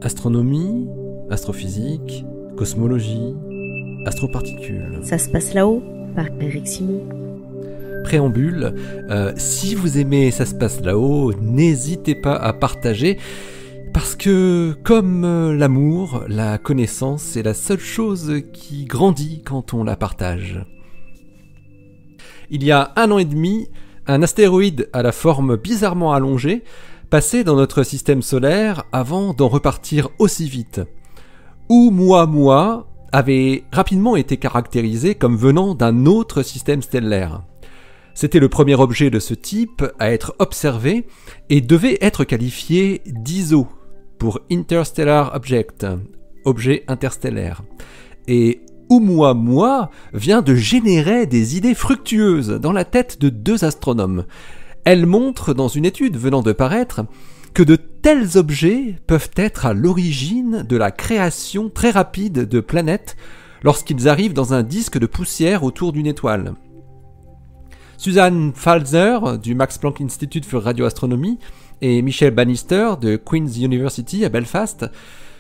Astronomie, astrophysique, cosmologie, astroparticules. Ça se passe là-haut, par Eric Simon. Préambule, si vous aimez Ça se passe là-haut, n'hésitez pas à partager, parce que comme l'amour, la connaissance est la seule chose qui grandit quand on la partage. Il y a 1 an et demi, un astéroïde à la forme bizarrement allongée passait dans notre système solaire avant d'en repartir aussi vite. Oumuamua avait rapidement été caractérisé comme venant d'un autre système stellaire. C'était le premier objet de ce type à être observé et devait être qualifié d'ISO pour Interstellar Object, objet interstellaire. Et Oumuamua vient de générer des idées fructueuses dans la tête de 2 astronomes. Elle montre dans une étude venant de paraître que de tels objets peuvent être à l'origine de la création très rapide de planètes lorsqu'ils arrivent dans un disque de poussière autour d'une étoile. Susan Falzner du Max Planck Institute for Radioastronomy et Michel Bannister de Queen's University à Belfast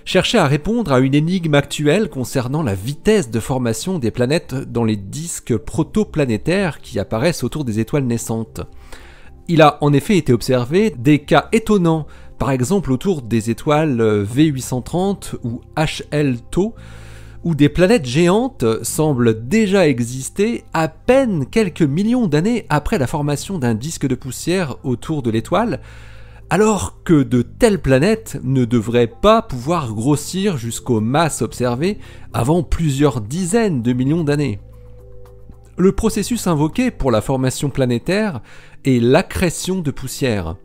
cherchaient à répondre à une énigme actuelle concernant la vitesse de formation des planètes dans les disques protoplanétaires qui apparaissent autour des étoiles naissantes. Il a en effet été observé des cas étonnants, par exemple autour des étoiles V830 ou HL Tau, où des planètes géantes semblent déjà exister à peine quelques millions d'années après la formation d'un disque de poussière autour de l'étoile, alors que de telles planètes ne devraient pas pouvoir grossir jusqu'aux masses observées avant plusieurs dizaines de millions d'années. Le processus invoqué pour la formation planétaire est l'accrétion de poussière.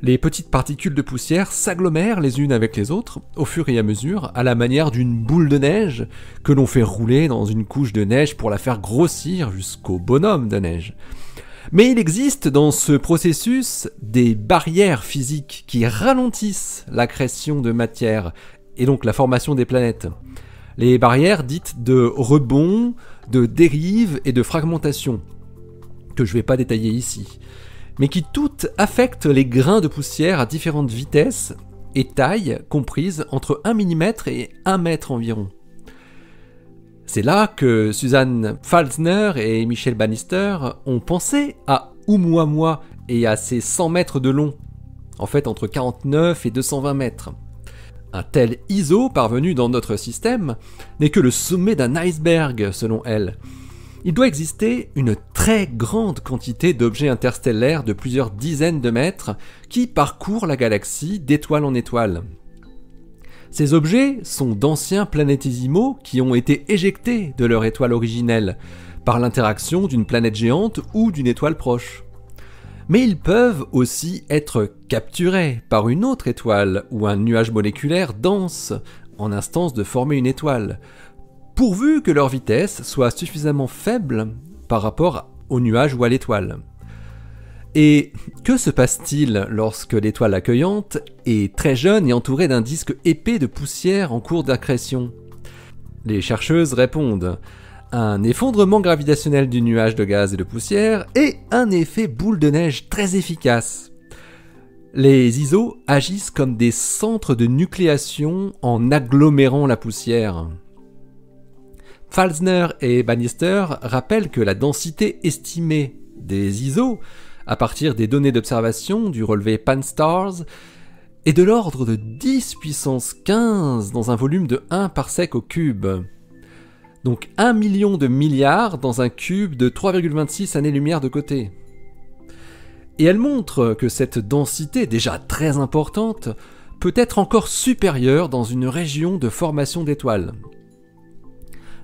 Les petites particules de poussière s'agglomèrent les unes avec les autres, au fur et à mesure, à la manière d'une boule de neige que l'on fait rouler dans une couche de neige pour la faire grossir jusqu'au bonhomme de neige. Mais il existe dans ce processus des barrières physiques qui ralentissent l'accrétion de matière, et donc la formation des planètes. Les barrières dites de rebond, de dérive et de fragmentation, que je ne vais pas détailler ici, mais qui toutes affectent les grains de poussière à différentes vitesses et tailles comprises entre 1 mm et 1 mètre environ. C'est là que Susan Falzner et Michel Bannister ont pensé à Oumuamua et à ses 100 mètres de long, en fait entre 49 et 220 mètres. Un tel ISO parvenu dans notre système n'est que le sommet d'un iceberg, selon elle. Il doit exister une très grande quantité d'objets interstellaires de plusieurs dizaines de mètres qui parcourent la galaxie d'étoile en étoile. Ces objets sont d'anciens planétésimaux qui ont été éjectés de leur étoile originelle par l'interaction d'une planète géante ou d'une étoile proche. Mais ils peuvent aussi être capturés par une autre étoile ou un nuage moléculaire dense en instance de former une étoile, pourvu que leur vitesse soit suffisamment faible par rapport au nuage ou à l'étoile. Et que se passe-t-il lorsque l'étoile accueillante est très jeune et entourée d'un disque épais de poussière en cours d'accrétion ? Les chercheuses répondent un effondrement gravitationnel du nuage de gaz et de poussière et un effet boule de neige très efficace. Les ISO agissent comme des centres de nucléation en agglomérant la poussière. Falzner et Bannister rappellent que la densité estimée des ISO, à partir des données d'observation du relevé Pan-STARRS, est de l'ordre de 10 puissance 15 dans un volume de 1 parsec au cube. Donc 1 million de milliards dans un cube de 3,26 années-lumière de côté. Et elle montre que cette densité, déjà très importante, peut être encore supérieure dans une région de formation d'étoiles.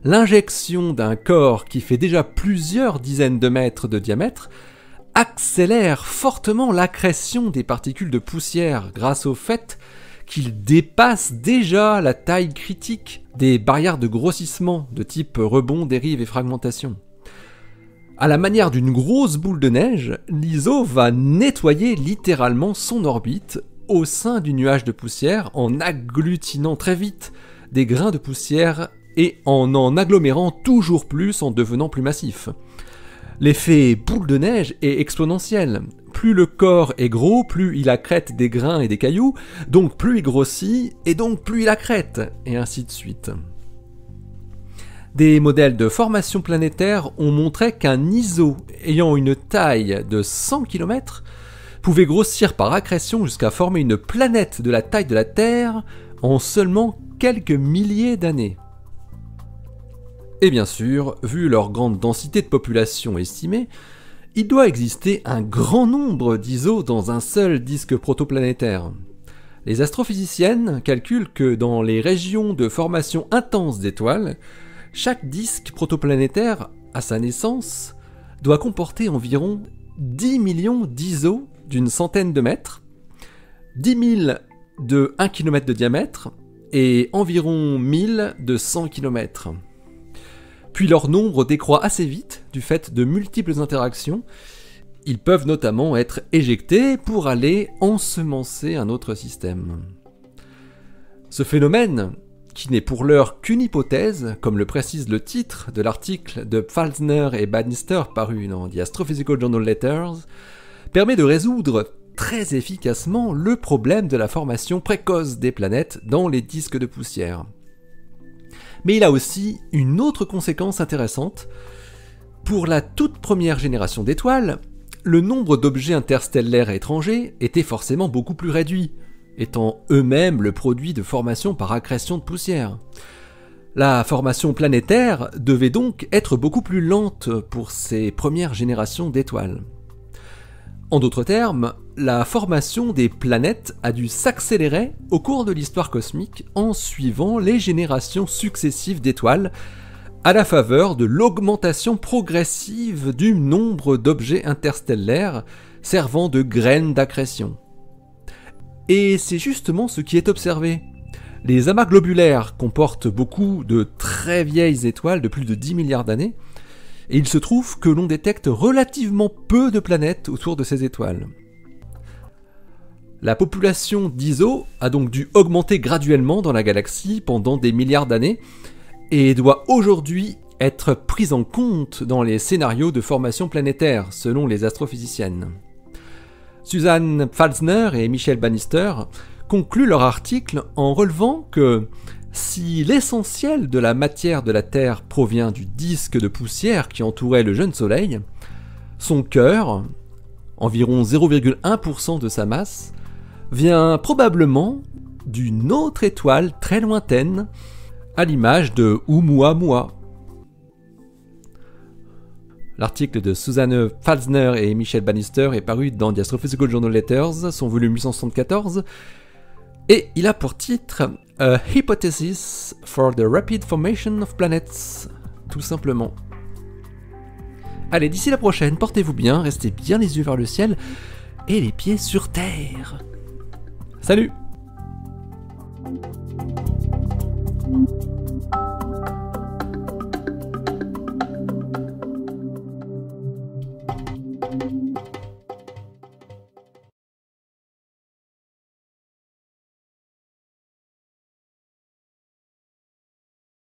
L'injection d'un corps qui fait déjà plusieurs dizaines de mètres de diamètre accélère fortement l'accrétion des particules de poussière grâce au fait qu'il dépasse déjà la taille critique des barrières de grossissement de type rebond, dérive et fragmentation. À la manière d'une grosse boule de neige, l'ISO va nettoyer littéralement son orbite au sein du nuage de poussière en agglutinant très vite des grains de poussière et en agglomérant toujours plus en devenant plus massif. L'effet boule de neige est exponentiel. Plus le corps est gros, plus il accrète des grains et des cailloux, donc plus il grossit, et donc plus il accrète, et ainsi de suite. Des modèles de formation planétaire ont montré qu'un ISO ayant une taille de 100 km pouvait grossir par accrétion jusqu'à former une planète de la taille de la Terre en seulement quelques milliers d'années. Et bien sûr, vu leur grande densité de population estimée, il doit exister un grand nombre d'ISO dans un seul disque protoplanétaire. Les astrophysiciennes calculent que dans les régions de formation intense d'étoiles, chaque disque protoplanétaire, à sa naissance, doit comporter environ 10 millions d'ISO d'une centaine de mètres, 10 000 de 1 km de diamètre et environ 1000 de 100 km. Puis leur nombre décroît assez vite du fait de multiples interactions. Ils peuvent notamment être éjectés pour aller ensemencer un autre système. Ce phénomène, qui n'est pour l'heure qu'une hypothèse, comme le précise le titre de l'article de Pfalzner et Bannister paru dans The Astrophysical Journal Letters, permet de résoudre très efficacement le problème de la formation précoce des planètes dans les disques de poussière. Mais il a aussi une autre conséquence intéressante. Pour la toute première génération d'étoiles, le nombre d'objets interstellaires étrangers était forcément beaucoup plus réduit, étant eux-mêmes le produit de formation par accrétion de poussière. La formation planétaire devait donc être beaucoup plus lente pour ces premières générations d'étoiles. En d'autres termes, la formation des planètes a dû s'accélérer au cours de l'histoire cosmique en suivant les générations successives d'étoiles, à la faveur de l'augmentation progressive du nombre d'objets interstellaires servant de graines d'accrétion. Et c'est justement ce qui est observé. Les amas globulaires comportent beaucoup de très vieilles étoiles de plus de 10 milliards d'années, et il se trouve que l'on détecte relativement peu de planètes autour de ces étoiles. La population d'ISO a donc dû augmenter graduellement dans la galaxie pendant des milliards d'années, et doit aujourd'hui être prise en compte dans les scénarios de formation planétaire, selon les astrophysiciennes. Suzanne Pfalzner et Michel Bannister concluent leur article en relevant que si l'essentiel de la matière de la Terre provient du disque de poussière qui entourait le jeune Soleil, son cœur, environ 0,1% de sa masse, vient probablement d'une autre étoile très lointaine, à l'image de Oumuamua. L'article de Suzanne Pfalzner et Michel Bannister est paru dans The Astrophysical Journal Letters, son volume 874, et il a pour titre A Hypothesis for the Rapid Formation of Planets, tout simplement. Allez, d'ici la prochaine, portez-vous bien, restez bien les yeux vers le ciel et les pieds sur terre. Salut!